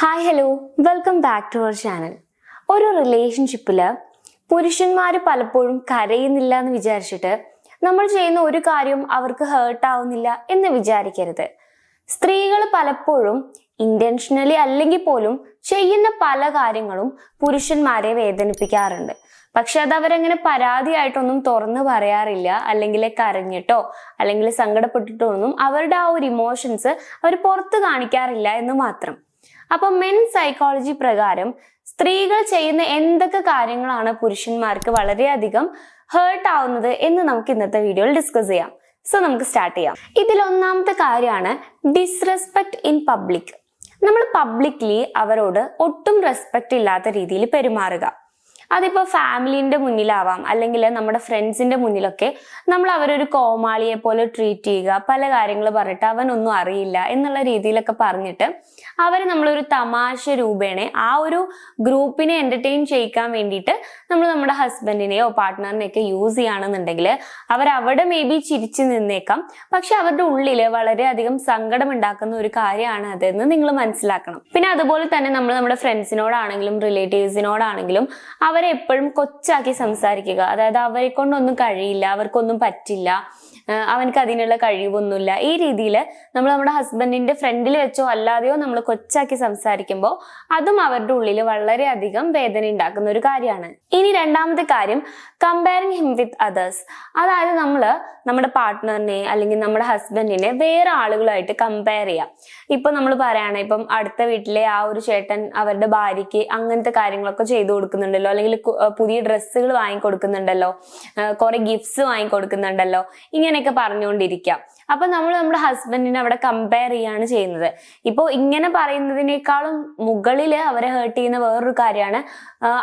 Hi hello welcome back to our channel. ഒരു റിലേഷൻഷിപ്പില് പുരുഷന്മാർ പലപ്പോഴും കരയുന്നില്ല എന്ന് വിചാരിച്ചിട്ട് നമ്മൾ ചെയ്യുന്ന ഒരു കാര്യം അവർക്ക് ഹേർട്ട് ആവുന്നില്ല എന്ന് വിചാരിക്കരുത്. സ്ത്രീകൾ പലപ്പോഴും ഇന്റൻഷനലി അല്ലെങ്കിൽ പോലും ചെയ്യുന്ന പല കാര്യങ്ങളും പുരുഷന്മാരെ വേദനിപ്പിക്കാറുണ്ട്. പക്ഷെ അത് അവരങ്ങനെ പരാതിയായിട്ടൊന്നും തുറന്നു പറയാറില്ല, അല്ലെങ്കിൽ കരഞ്ഞിട്ടോ അല്ലെങ്കിൽ സങ്കടപ്പെട്ടിട്ടോ ഒന്നും അവരുടെ ആ ഒരു ഇമോഷൻസ് അവർ പുറത്ത് കാണിക്കാറില്ല എന്ന് മാത്രം. അപ്പൊ മെൻ സൈക്കോളജി പ്രകാരം സ്ത്രീകൾ ചെയ്യുന്ന എന്തൊക്കെ കാര്യങ്ങളാണ് പുരുഷന്മാർക്ക് വളരെയധികം ഹേർട്ട് ആവുന്നത് എന്ന് നമുക്ക് ഇന്നത്തെ വീഡിയോയിൽ ഡിസ്കസ് ചെയ്യാം. സോ നമുക്ക് സ്റ്റാർട്ട് ചെയ്യാം. ഇതിൽ ഒന്നാമത്തെ കാര്യമാണ് ഡിസ്റെസ്പെക്ട് ഇൻ പബ്ലിക്. നമ്മൾ പബ്ലിക്ലി അവരോട് ഒട്ടും റെസ്പെക്ട് ഇല്ലാത്ത രീതിയിൽ പെരുമാറുക. അതിപ്പോ ഫാമിലിന്റെ മുന്നിലാവാം, അല്ലെങ്കിൽ നമ്മുടെ ഫ്രണ്ട്സിന്റെ മുന്നിലൊക്കെ നമ്മൾ അവരൊരു കോമാളിയെ പോലെ ട്രീറ്റ് ചെയ്യുക, പല കാര്യങ്ങൾ പറഞ്ഞിട്ട് അവനൊന്നും അറിയില്ല എന്നുള്ള രീതിയിലൊക്കെ പറഞ്ഞിട്ട് അവര് നമ്മളൊരു തമാശ രൂപേണെ ആ ഒരു ഗ്രൂപ്പിനെ എന്റർടൈൻ ചെയ്യിക്കാൻ വേണ്ടിയിട്ട് നമ്മൾ നമ്മുടെ ഹസ്ബൻഡിനെയോ പാർട്ട്ണറിനെയൊക്കെ യൂസ് ചെയ്യുകയാണെന്നുണ്ടെങ്കിൽ അവരവിടെ മേ ബി ചിരിച്ചു നിന്നേക്കാം, പക്ഷെ അവരുടെ ഉള്ളില് വളരെയധികം സങ്കടം ഉണ്ടാക്കുന്ന ഒരു കാര്യമാണ് അതെന്ന് നിങ്ങൾ മനസ്സിലാക്കണം. പിന്നെ അതുപോലെ തന്നെ നമ്മൾ നമ്മുടെ ഫ്രണ്ട്സിനോടാണെങ്കിലും റിലേറ്റീവ്സിനോടാണെങ്കിലും അവരെ എപ്പോഴും കൊച്ചാക്കി സംസാരിക്കുക. അതായത് അവരെ കൊണ്ടൊന്നും കഴിയില്ല, അവർക്കൊന്നും പറ്റില്ല, അവനക്ക് അതിനുള്ള കഴിവൊന്നുമില്ല, ഈ രീതിയിൽ നമ്മൾ നമ്മുടെ ഹസ്ബൻഡിന്റെ ഫ്രണ്ടിൽ വെച്ചോ അല്ലാതെയോ നമ്മൾ കൊച്ചാക്കി സംസാരിക്കുമ്പോൾ അതും അവരുടെ ഉള്ളിൽ വളരെയധികം വേദന ഉണ്ടാക്കുന്ന ഒരു കാര്യമാണ്. ഇനി രണ്ടാമത്തെ കാര്യം, കമ്പയറിങ് ഹിം വിത്ത് അതേഴ്സ്. അതായത് നമ്മുടെ പാർട്ട്ണറിനെ അല്ലെങ്കിൽ നമ്മുടെ ഹസ്ബൻഡിനെ വേറെ ആളുകളായിട്ട് കമ്പയർ ചെയ്യാം. ഇപ്പൊ നമ്മൾ പറയാണ്, ഇപ്പം അടുത്ത വീട്ടിലെ ആ ഒരു ചേട്ടൻ അവരുടെ ഭാര്യയ്ക്ക് അങ്ങനത്തെ കാര്യങ്ങളൊക്കെ ചെയ്തു കൊടുക്കുന്നുണ്ടല്ലോ, അല്ലെങ്കിൽ പുതിയ ഡ്രസ്സുകൾ വാങ്ങിക്കൊടുക്കുന്നുണ്ടല്ലോ, കുറെ ഗിഫ്റ്റ്സ് വാങ്ങിക്കൊടുക്കുന്നുണ്ടല്ലോ, ഇങ്ങനെയൊക്കെ പറഞ്ഞുകൊണ്ടിരിക്കാം. അപ്പൊ നമ്മൾ നമ്മുടെ ഹസ്ബൻഡിനെ അവിടെ കമ്പയർ ചെയ്യാണ് ചെയ്യുന്നത്. ഇപ്പോ ഇങ്ങനെ പറയുന്നതിനേക്കാളും മുകളില് അവരെ ഹേർട്ട് ചെയ്യുന്ന വേറൊരു കാര്യമാണ്,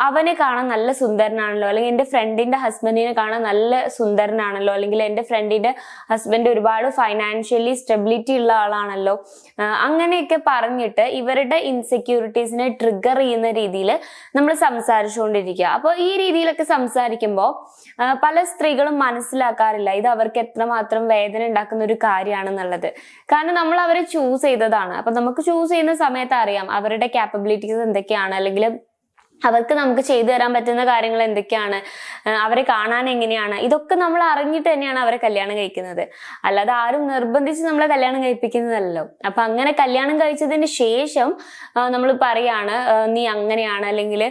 അവനെ കാണാൻ നല്ല സുന്ദരനാണല്ലോ, അല്ലെങ്കിൽ എന്റെ ഫ്രണ്ടിന്റെ ഹസ്ബൻഡിനെ കാണാൻ നല്ല സുന്ദരനാണല്ലോ, അല്ലെങ്കിൽ എന്റെ ഫ്രണ്ടിന്റെ ഹസ്ബൻഡ് ഒരുപാട് ഫൈനാൻഷ്യലി സ്റ്റെബിലിറ്റി ഉള്ള ആളാണല്ലോ, അങ്ങനെയൊക്കെ പറഞ്ഞിട്ട് ഇവരുടെ ഇൻസെക്യൂരിറ്റീസിനെ ട്രിഗർ ചെയ്യുന്ന രീതിയിൽ നമ്മൾ സംസാരിച്ചുകൊണ്ടിരിക്കുക. അപ്പോൾ ഈ രീതിയിലൊക്കെ സംസാരിക്കുമ്പോൾ പല സ്ത്രീകളും മനസ്സിലാക്കാറില്ല ഇത് അവർക്ക് എത്രമാത്രം വേദന ഉണ്ടാക്കുന്ന ഒരു കാര്യമാണെന്നുള്ളത്. കാരണം നമ്മൾ അവരെ ചൂസ് ചെയ്തതാണ്. അപ്പൊ നമുക്ക് ചൂസ് ചെയ്യുന്ന സമയത്ത് അറിയാം അവരുടെ ക്യാപ്പബിലിറ്റീസ് എന്തൊക്കെയാണ്, അല്ലെങ്കിൽ അവർക്ക് നമുക്ക് ചെയ്തു തരാൻ പറ്റുന്ന കാര്യങ്ങൾ എന്തൊക്കെയാണ്, അവരെ കാണാൻ എങ്ങനെയാണ്, ഇതൊക്കെ നമ്മൾ അറിഞ്ഞിട്ട് തന്നെയാണ് അവരെ കല്യാണം കഴിക്കുന്നത്. അല്ലാതെ ആരും നിർബന്ധിച്ച് നമ്മളെ കല്യാണം കഴിപ്പിക്കുന്നതല്ലോ. അപ്പൊ അങ്ങനെ കല്യാണം കഴിച്ചതിന് ശേഷം നമ്മൾ പറയാണ് നീ അങ്ങനെയാണ്, അല്ലെങ്കിൽ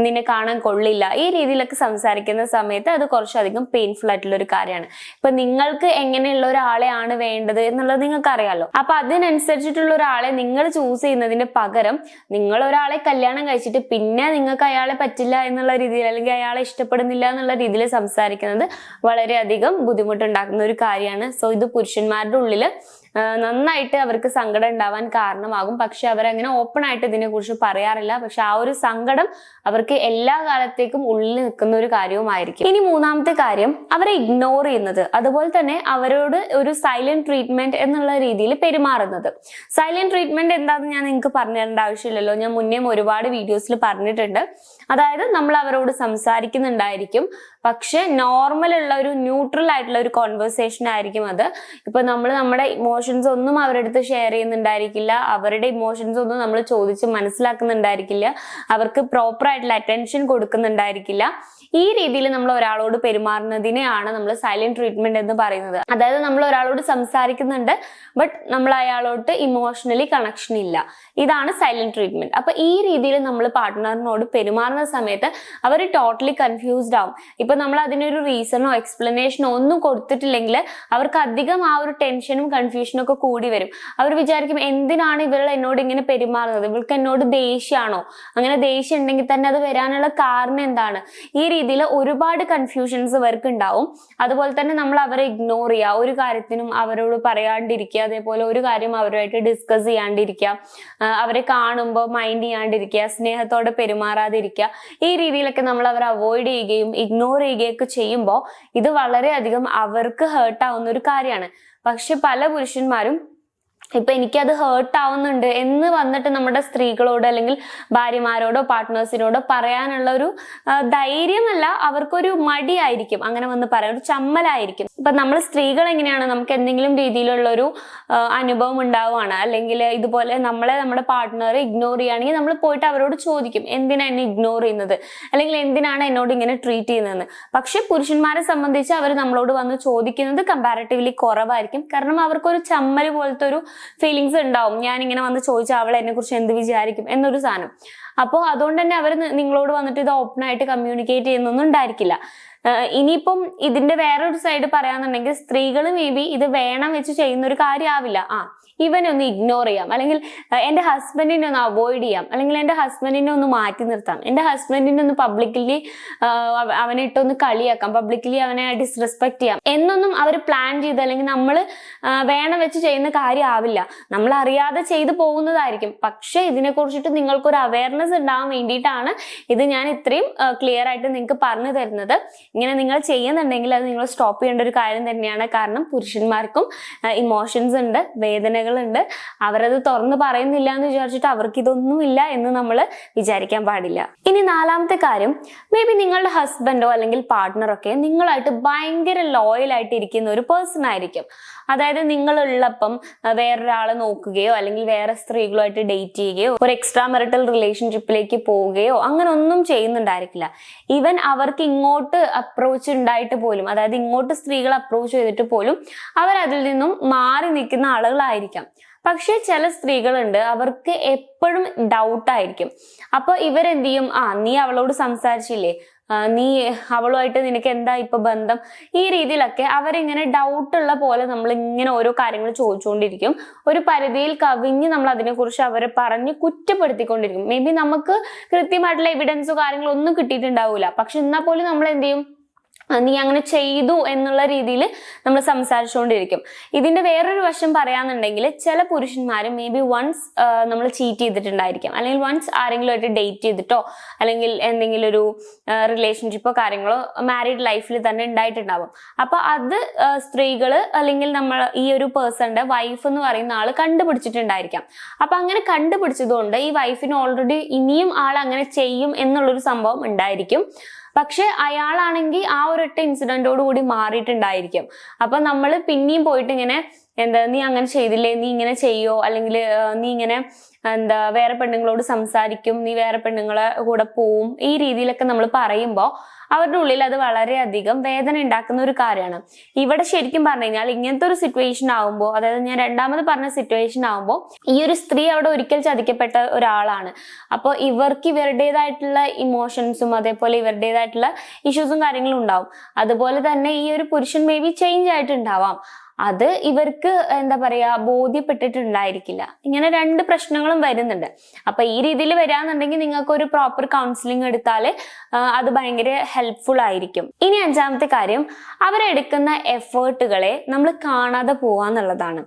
നിന്നെ കാണാൻ കൊള്ളില്ല, ഈ രീതിയിലൊക്കെ സംസാരിക്കുന്ന സമയത്ത് അത് കുറച്ചധികം പെയിൻഫുൾ ആയിട്ടുള്ള ഒരു കാര്യമാണ്. ഇപ്പൊ നിങ്ങൾക്ക് എങ്ങനെയുള്ള ഒരാളെയാണ് വേണ്ടത് എന്നുള്ളത് നിങ്ങൾക്ക് അറിയാലോ. അപ്പൊ അതിനനുസരിച്ചിട്ടുള്ള ഒരാളെ നിങ്ങൾ ചൂസ് ചെയ്യുന്നതിന് പകരം നിങ്ങൾ ഒരാളെ കല്യാണം കഴിച്ചിട്ട് പിന്നെ നിങ്ങൾക്ക് അയാളെ പറ്റില്ല എന്നുള്ള രീതിയിൽ, അല്ലെങ്കിൽ അയാളെ ഇഷ്ടപ്പെടുന്നില്ല എന്നുള്ള രീതിയിൽ സംസാരിക്കുന്നത് വളരെയധികം ബുദ്ധിമുട്ടുണ്ടാക്കുന്ന ഒരു കാര്യമാണ്. സോ ഇത് പുരുഷന്മാരുടെ ഉള്ളിൽ നന്നായിട്ട് അവർക്ക് സങ്കടം ഉണ്ടാവാൻ കാരണമാകും. പക്ഷെ അവരങ്ങനെ ഓപ്പൺ ആയിട്ട് ഇതിനെ കുറിച്ച് പറയാറില്ല. പക്ഷെ ആ ഒരു സങ്കടം അവർക്ക് എല്ലാ കാലത്തേക്കും ഉള്ളിൽ നിൽക്കുന്ന ഒരു കാര്യവുമായിരിക്കും. ഇനി മൂന്നാമത്തെ കാര്യം, അവരെ ഇഗ്നോർ ചെയ്യുന്നത്, അതുപോലെ തന്നെ അവരോട് ഒരു സൈലന്റ് ട്രീറ്റ്മെന്റ് എന്നുള്ള രീതിയിൽ പെരുമാറുന്നത്. സൈലന്റ് ട്രീറ്റ്മെന്റ് എന്താണെന്ന് ഞാൻ നിങ്ങൾക്ക് പറഞ്ഞു തരേണ്ട ആവശ്യമില്ലല്ലോ, ഞാൻ മുന്നേ ഒരുപാട് വീഡിയോസിൽ പറഞ്ഞിട്ടുണ്ട്. അതായത് നമ്മൾ അവരോട് സംസാരിക്കുന്നുണ്ടായിരിക്കും, പക്ഷെ നോർമൽ ഉള്ള ഒരു ന്യൂട്രൽ ആയിട്ടുള്ള ഒരു കോൺവെർസേഷൻ ആയിരിക്കും അത്. ഇപ്പൊ നമ്മൾ നമ്മുടെ ഇമോഷൻസ് ഒന്നും അവരുടെ അടുത്ത് ഷെയർ ചെയ്യുന്നുണ്ടായിരിക്കില്ല, അവരുടെ ഇമോഷൻസ് ഒന്നും നമ്മൾ ചോദിച്ച് മനസ്സിലാക്കുന്നുണ്ടായിരിക്കില്ല, അവർക്ക് പ്രോപ്പർ ആയിട്ടുള്ള അറ്റൻഷൻ കൊടുക്കുന്നുണ്ടായിരിക്കില്ല. ഈ രീതിയിൽ നമ്മൾ ഒരാളോട് പെരുമാറുന്നതിനെയാണ് നമ്മൾ സൈലന്റ് ട്രീറ്റ്മെന്റ് എന്ന് പറയുന്നത്. അതായത് നമ്മൾ ഒരാളോട് സംസാരിക്കുന്നുണ്ട്, ബട്ട് നമ്മൾ അയാളോട്ട് ഇമോഷണലി കണക്ഷൻ ഇല്ല. ഇതാണ് സൈലന്റ് ട്രീറ്റ്മെന്റ്. അപ്പൊ ഈ രീതിയിൽ നമ്മൾ പാർട്ട്ണറിനോട് പെരുമാറുന്ന സമയത്ത് അവർ ടോട്ടലി കൺഫ്യൂസ്ഡ് ആവും. ഇപ്പൊ നമ്മൾ അതിനൊരു റീസണോ എക്സ്പ്ലനേഷനോ ഒന്നും കൊടുത്തിട്ടില്ലെങ്കിൽ അവർക്ക് അധികം ആ ഒരു ടെൻഷനും കൺഫ്യൂഷനും ഒക്കെ കൂടി വരും. അവർ വിചാരിക്കും എന്തിനാണ് ഇവൾ എന്നോട് ഇങ്ങനെ പെരുമാറുന്നത്, ഇവൾക്ക് എന്നോട് ദേഷ്യമാണോ, അങ്ങനെ ദേഷ്യം ഉണ്ടെങ്കിൽ തന്നെ അത് വരാനുള്ള കാരണം എന്താണ്, ഈ രീതിയിൽ ഒരുപാട് കൺഫ്യൂഷൻസ് ഇവർക്ക് ഉണ്ടാവും. അതുപോലെ തന്നെ നമ്മൾ അവരെ ഇഗ്നോർ ചെയ്യുക, ഒരു കാര്യത്തിനും അവരോട് പറയാണ്ടിരിക്കുക, അതേപോലെ ഒരു കാര്യം അവരുമായിട്ട് ഡിസ്കസ് ചെയ്യാണ്ടിരിക്കുക, അവരെ കാണുമ്പോൾ മൈൻഡ് ചെയ്യാണ്ടിരിക്കുക, സ്നേഹത്തോടെ പെരുമാറാതിരിക്കുക, ഈ രീതിയിലൊക്കെ നമ്മൾ അവരെ അവോയ്ഡ് ചെയ്യുകയും ഇഗ്നോർ ചെയ്യുകയൊക്കെ ചെയ്യുമ്പോൾ ഇത് വളരെയധികം അവർക്ക് ഹേർട്ട് ആവുന്ന ഒരു കാര്യമാണ്. പക്ഷെ പല പുരുഷന്മാരും ഇപ്പൊ എനിക്കത് ഹേർട്ട് ആവുന്നുണ്ട് എന്ന് വന്നിട്ട് നമ്മുടെ സ്ത്രീകളോട് അല്ലെങ്കിൽ ഭാര്യമാരോടോ പാർട്ട്നേഴ്സിനോടോ പറയാനുള്ള ഒരു ധൈര്യമല്ല, അവർക്കൊരു മടിയായിരിക്കും അങ്ങനെ വന്ന് പറയാൻ, ഒരു ചമ്മലായിരിക്കും. ഇപ്പൊ നമ്മൾ സ്ത്രീകൾ എങ്ങനെയാണ്, നമുക്ക് എന്തെങ്കിലും രീതിയിലുള്ള ഒരു അനുഭവം ഉണ്ടാവുകയാണ്, അല്ലെങ്കിൽ ഇതുപോലെ നമ്മുടെ പാർട്ട്ണർ ഇഗ്നോർ ചെയ്യുകയാണെങ്കിൽ നമ്മൾ പോയിട്ട് അവരോട് ചോദിക്കും, എന്തിനാ എന്നെ ഇഗ്നോർ ചെയ്യുന്നത്, അല്ലെങ്കിൽ എന്തിനാണ് എന്നോട് ഇങ്ങനെ ട്രീറ്റ് ചെയ്യുന്നതെന്ന്. പക്ഷെ പുരുഷന്മാരെ സംബന്ധിച്ച് അവർ നമ്മളോട് വന്ന് ചോദിക്കുന്നത് കമ്പാരിറ്റീവ്ലി കുറവായിരിക്കും. കാരണം അവർക്കൊരു ചമ്മൽ പോലത്തെ ഒരു ഫീലിങ്സ് ഉണ്ടാവും, ഞാൻ ഇങ്ങനെ വന്ന് ചോദിച്ചാൽ അവൾ എന്നെ കുറിച്ച് എന്ത് വിചാരിക്കും എന്നൊരു സാധനം. അപ്പോൾ അതുകൊണ്ട് തന്നെ അവർ നിങ്ങളോട് വന്നിട്ട് ഇത് ഓപ്പൺ ആയിട്ട് കമ്മ്യൂണിക്കേറ്റ് ചെയ്യുന്നൊന്നും ഉണ്ടായിരിക്കില്ല. ഇനിയിപ്പം ഇതിന്റെ വേറൊരു സൈഡ് പറയാന്നുണ്ടെങ്കിൽ സ്ത്രീകൾ മേ ബി ഇത് വേണം വെച്ച് ചെയ്യുന്ന ഒരു കാര്യമാവില്ല. ഇവനെ ഒന്ന് ഇഗ്നോർ ചെയ്യാം, അല്ലെങ്കിൽ എൻ്റെ ഹസ്ബൻഡിനെ ഒന്ന് അവോയ്ഡ് ചെയ്യാം, അല്ലെങ്കിൽ എൻ്റെ ഹസ്ബൻഡിനെ ഒന്ന് മാറ്റി നിർത്താം, എൻ്റെ ഹസ്ബൻഡിനെ ഒന്ന് പബ്ലിക്കലി അവനെ ഇട്ടൊന്ന് കളിയാക്കാം, പബ്ലിക്കലി അവനെ ഡിസ്റെസ്പെക്ട് ചെയ്യാം എന്നൊന്നും അവർ പ്ലാൻ ചെയ്ത് അല്ലെങ്കിൽ നമ്മൾ വേണം വെച്ച് ചെയ്യുന്ന കാര്യമാവില്ല. നമ്മൾ അറിയാതെ ചെയ്തു പോകുന്നതായിരിക്കും. പക്ഷെ ഇതിനെ കുറിച്ചിട്ട് നിങ്ങൾക്കൊരു അവയർനെസ് ഉണ്ടാവാൻ വേണ്ടിയിട്ടാണ് ഇത് ഞാൻ ഇത്രയും ക്ലിയർ ആയിട്ട് നിങ്ങൾക്ക് പറഞ്ഞു തരുന്നത്. ഇങ്ങനെ നിങ്ങൾ ചെയ്യുന്നുണ്ടെങ്കിൽ അത് നിങ്ങൾ സ്റ്റോപ്പ് ചെയ്യേണ്ട ഒരു കാര്യം തന്നെയാണ്. കാരണം പുരുഷന്മാർക്കും ഇമോഷൻസ് ഉണ്ട്, വേദനകൾ ഉണ്ട്. അവരത് തുറന്ന് പറയുന്നില്ല എന്ന് വിചാരിച്ചിട്ട് അവർക്ക് ഇതൊന്നുമില്ല എന്ന് നമ്മൾ വിചാരിക്കാൻ പാടില്ല. ഇനി നാലാമത്തെ കാര്യം, മേ ബി നിങ്ങളുടെ ഹസ്ബൻഡോ അല്ലെങ്കിൽ പാർട്ട്ണറൊക്കെ നിങ്ങളായിട്ട് ഭയങ്കര ലോയൽ ആയിട്ട് ഇരിക്കുന്ന ഒരു പേഴ്സൺ ആയിരിക്കും. അതായത് നിങ്ങളുള്ളപ്പം വേറൊരാളെ നോക്കുകയോ അല്ലെങ്കിൽ വേറെ സ്ത്രീകളുമായിട്ട് ഡേറ്റ് ചെയ്യുകയോ ഒരു എക്സ്ട്രാ മെറിറ്റൽ റിലേഷൻഷിപ്പിലേക്ക് പോവുകയോ അങ്ങനെ ഒന്നും ചെയ്യുന്നുണ്ടായിരിക്കില്ല. ഈവൻ അവർക്ക് ഇങ്ങോട്ട് അപ്രോച്ച് ഉണ്ടായിട്ട് പോലും, അതായത് ഇങ്ങോട്ട് സ്ത്രീകൾ അപ്രോച്ച് ചെയ്തിട്ട് പോലും അവരതിൽ നിന്നും മാറി നിൽക്കുന്ന ആളുകളായിരിക്കാം. പക്ഷെ ചില സ്ത്രീകളുണ്ട്, അവർക്ക് എപ്പോഴും ഡൗട്ടായിരിക്കും. അപ്പൊ ഇവരെന്ത് ചെയ്യും, നീ അവളോട് സംസാരിച്ചില്ലേ, നീ അവളുമായിട്ട് നിനക്ക് എന്താ ഇപ്പൊ ബന്ധം, ഈ രീതിയിലൊക്കെ അവരിങ്ങനെ ഡൗട്ടുള്ള പോലെ നമ്മൾ ഇങ്ങനെ ഓരോ കാര്യങ്ങൾ ചോദിച്ചുകൊണ്ടിരിക്കും. ഒരു പരിധിയിൽ കവിഞ്ഞ് നമ്മൾ അതിനെക്കുറിച്ച് അവരെ പറഞ്ഞ് കുറ്റപ്പെടുത്തിക്കൊണ്ടിരിക്കും. മേ ബി നമുക്ക് കൃത്യമായിട്ടുള്ള എവിഡൻസോ കാര്യങ്ങളോ ഒന്നും കിട്ടിയിട്ടുണ്ടാവില്ല. പക്ഷെ എന്നാൽ പോലും നമ്മൾ എന്ത് ചെയ്യും, നീ അങ്ങനെ ചെയ്തു എന്നുള്ള രീതിയിൽ നമ്മൾ സംസാരിച്ചുകൊണ്ടിരിക്കും. ഇതിന്റെ വേറൊരു വശം പറയാന്നുണ്ടെങ്കിൽ ചില പുരുഷന്മാർ മേ ബി വൺസ് നമ്മൾ ചീറ്റ് ചെയ്തിട്ടുണ്ടായിരിക്കും, അല്ലെങ്കിൽ വൺസ് ആരെങ്കിലും ആയിട്ട് ഡേറ്റ് ചെയ്തിട്ടോ അല്ലെങ്കിൽ എന്തെങ്കിലും ഒരു റിലേഷൻഷിപ്പോ കാര്യങ്ങളോ മാരീഡ് ലൈഫിൽ തന്നെ ഉണ്ടായിട്ടുണ്ടാവും. അപ്പൊ അത് സ്ത്രീകള് അല്ലെങ്കിൽ നമ്മൾ ഈ ഒരു പേഴ്സന്റെ വൈഫ് എന്ന് പറയുന്ന ആള് കണ്ടുപിടിച്ചിട്ടുണ്ടായിരിക്കാം. അപ്പൊ അങ്ങനെ കണ്ടുപിടിച്ചതുകൊണ്ട് ഈ വൈഫിന് ഓൾറെഡി ഇനിയും ആൾ അങ്ങനെ ചെയ്യും എന്നുള്ളൊരു സംഭവം ഉണ്ടായിരിക്കും. പക്ഷെ അയാളാണെങ്കിൽ ആ ഒരൊറ്റ ഇൻസിഡന്റോട് കൂടി മാറിയിട്ടുണ്ടായിരിക്കും. അപ്പൊ നമ്മൾ പിന്നെയും പോയിട്ട് ഇങ്ങനെ നീ അങ്ങനെ ചെയ്തില്ലേ, നീ ഇങ്ങനെ ചെയ്യോ, അല്ലെങ്കിൽ നീ ഇങ്ങനെ വേറെ പെണ്ണുങ്ങളോട് സംസാരിക്കും, നീ വേറെ പെണ്ണുങ്ങളെ കൂടെ പോവും, ഈ രീതിയിലൊക്കെ നമ്മൾ പറയുമ്പോൾ അവരുടെ ഉള്ളിൽ അത് വളരെയധികം വേദന ഉണ്ടാക്കുന്ന ഒരു കാര്യമാണ്. ഇവിടെ ശരിക്കും പറഞ്ഞു കഴിഞ്ഞാൽ ഇങ്ങനത്തെ ഒരു സിറ്റുവേഷൻ ആവുമ്പോൾ, അതായത് ഞാൻ രണ്ടാമത് പറഞ്ഞ സിറ്റുവേഷൻ ആവുമ്പോൾ ഈ ഒരു സ്ത്രീ അവിടെ ഒരിക്കൽ ചതിക്കപ്പെട്ട ഒരാളാണ്. അപ്പോൾ ഇവർക്ക് ഇവരുടേതായിട്ടുള്ള ഇമോഷൻസും അതേപോലെ ഇവരുടേതായിട്ടുള്ള ഇഷ്യൂസും കാര്യങ്ങളും ഉണ്ടാവും. അതുപോലെ തന്നെ ഈ ഒരു പുരുഷൻ മേ ബി ചേഞ്ച് ആയിട്ടുണ്ടാവാം. അത് ഇവർക്ക് എന്താ പറയാ ബോധ്യപ്പെട്ടിട്ടുണ്ടായിരിക്കില്ല. ഇങ്ങനെ രണ്ട് പ്രശ്നങ്ങളും വരുന്നുണ്ട്. അപ്പൊ ഈ രീതിയിൽ വരാന്നുണ്ടെങ്കിൽ നിങ്ങൾക്ക് ഒരു പ്രോപ്പർ കൗൺസിലിംഗ് എടുത്താല് അത് ഭയങ്കര ഹെൽപ്ഫുൾ ആയിരിക്കും. ഇനി അഞ്ചാമത്തെ കാര്യം, അവരെടുക്കുന്ന എഫേർട്ടുകളെ നമ്മൾ കാണാതെ പോവാന്നുള്ളതാണ്.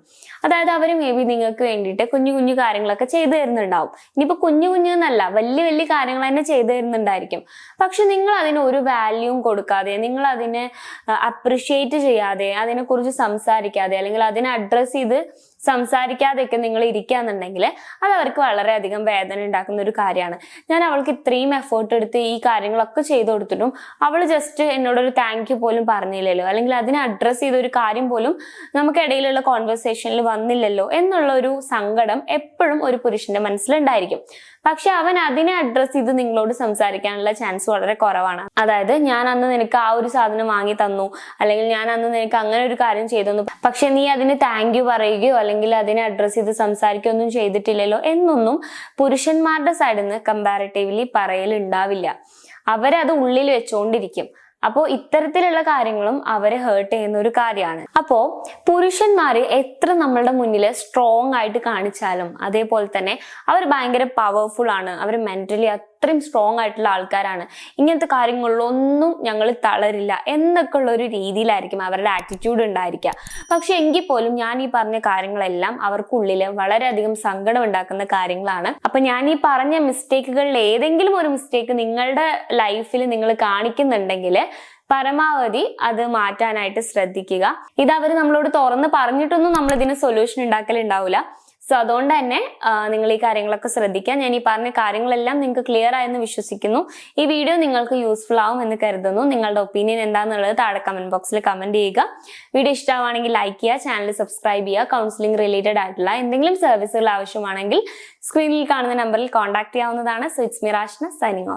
അതായത് അവർ മേ ബി നിങ്ങൾക്ക് വേണ്ടിയിട്ട് കുഞ്ഞു കുഞ്ഞു കാര്യങ്ങളൊക്കെ ചെയ്തു തരുന്നുണ്ടാവും. ഇനിയിപ്പോ കുഞ്ഞു കുഞ്ഞു എന്നല്ല, വലിയ വലിയ കാര്യങ്ങൾ തന്നെ ചെയ്തു തരുന്നുണ്ടായിരിക്കും. പക്ഷെ നിങ്ങൾ അതിന് ഒരു വാല്യൂം കൊടുക്കാതെ, നിങ്ങൾ അതിനെ അപ്രിഷിയേറ്റ് ചെയ്യാതെ, അതിനെക്കുറിച്ച് സംസാരിക്കാതെ അല്ലെങ്കിൽ അതിനെ അഡ്രസ് ചെയ്ത് സംസാരിക്കാതെയൊക്കെ നിങ്ങൾ ഇരിക്കാന്നുണ്ടെങ്കിൽ അത് അവർക്ക് വളരെയധികം വേദന ഉണ്ടാക്കുന്ന ഒരു കാര്യമാണ്. ഞാൻ അവൾക്ക് ഇത്രയും എഫേർട്ട് എടുത്ത് ഈ കാര്യങ്ങളൊക്കെ ചെയ്തു കൊടുത്തിട്ടും അവൾ ജസ്റ്റ് എന്നോടൊരു താങ്ക് യു പോലും പറഞ്ഞില്ലല്ലോ, അല്ലെങ്കിൽ അതിനെ അഡ്രസ് ചെയ്ത ഒരു കാര്യം പോലും നമുക്കിടയിലുള്ള കോൺവെർസേഷനിൽ വന്നില്ലല്ലോ എന്നുള്ള ഒരു സങ്കടം എപ്പോഴും ഒരു പുരുഷന്റെ മനസ്സിലുണ്ടായിരിക്കും. പക്ഷെ അവൻ അതിനെ അഡ്രസ് ചെയ്ത് നിങ്ങളോട് സംസാരിക്കാനുള്ള ചാൻസ് വളരെ കുറവാണ്. അതായത് ഞാൻ അന്ന് നിനക്ക് ആ ഒരു സാധനം വാങ്ങി തന്നു, അല്ലെങ്കിൽ ഞാൻ അന്ന് നിനക്ക് അങ്ങനെ ഒരു കാര്യം ചെയ്തു തന്നു, പക്ഷെ നീ അതിന് താങ്ക് യു പറയുകയോ അല്ലെങ്കിൽ അതിനെ അഡ്രസ് ചെയ്ത് സംസാരിക്കുകയോ ഒന്നും ചെയ്തിട്ടില്ലല്ലോ എന്നൊന്നും പുരുഷന്മാരുടെ സൈഡിൽ നിന്ന് കമ്പാരിറ്റീവ്ലി പറയലുണ്ടാവില്ല. അവരത് ഉള്ളിൽ വെച്ചുകൊണ്ടിരിക്കും. അപ്പോൾ ഇത്തരത്തിലുള്ള കാര്യങ്ങളും അവരെ ഹേർട്ട് ചെയ്യുന്ന ഒരു കാര്യമാണ്. അപ്പോൾ പുരുഷന്മാര് എത്ര നമ്മളുടെ മുന്നിൽ സ്ട്രോങ് ആയിട്ട് കാണിച്ചാലും അതേപോലെ തന്നെ അവർ ഭയങ്കര പവർഫുൾ ആണ്, അവർ മെന്റലി അത്രയും സ്ട്രോങ് ആയിട്ടുള്ള ആൾക്കാരാണ്, ഇങ്ങനത്തെ കാര്യങ്ങളിലൊന്നും ഞങ്ങൾ തളരില്ല എന്നൊക്കെ ഉള്ള ഒരു രീതിയിലായിരിക്കും അവരുടെ ആറ്റിറ്റ്യൂഡ് ഉണ്ടായിരിക്കുക. പക്ഷെ എങ്കിൽ പോലും ഞാൻ ഈ പറഞ്ഞ കാര്യങ്ങളെല്ലാം അവർക്കുള്ളിൽ വളരെയധികം സങ്കടം ഉണ്ടാക്കുന്ന കാര്യങ്ങളാണ്. അപ്പൊ ഞാൻ ഈ പറഞ്ഞ മിസ്റ്റേക്കുകളിൽ ഏതെങ്കിലും ഒരു മിസ്റ്റേക്ക് നിങ്ങളുടെ ലൈഫിൽ നിങ്ങൾ കാണിക്കുന്നുണ്ടെങ്കിൽ പരമാവധി അത് മാറ്റാനായിട്ട് ശ്രദ്ധിക്കുക. ഇത് അവർ നമ്മളോട് തുറന്ന് പറഞ്ഞിട്ടൊന്നും നമ്മൾ ഇതിന് സൊല്യൂഷൻ ഉണ്ടാക്കലുണ്ടാവില്ല. സോ അതുകൊണ്ട് തന്നെ നിങ്ങൾ ഈ കാര്യങ്ങളൊക്കെ ശ്രദ്ധിക്കുക. ഞാൻ ഈ പറഞ്ഞ കാര്യങ്ങളെല്ലാം നിങ്ങൾക്ക് ക്ലിയർ ആയെന്ന് വിശ്വസിക്കുന്നു. ഈ വീഡിയോ നിങ്ങൾക്ക് യൂസ്ഫുൾ ആവും എന്ന് കരുതുന്നു. നിങ്ങളുടെ ഒപ്പീനിയൻ എന്താണെന്നുള്ളത് താഴെ കമന്റ് ബോക്സിൽ കമന്റ് ചെയ്യുക. വീഡിയോ ഇഷ്ടമാണെങ്കിൽ ലൈക്ക് ചെയ്യുക, ചാനൽ സബ്സ്ക്രൈബ് ചെയ്യുക. കൗൺസിലിംഗ് റിലേറ്റഡ് ആയിട്ടുള്ള എന്തെങ്കിലും സർവീസുകൾ ആവശ്യമാണെങ്കിൽ സ്ക്രീനിൽ കാണുന്ന നമ്പറിൽ കോൺടാക്ട് ചെയ്യാവുന്നതാണ്. So it's me Rashna signing of.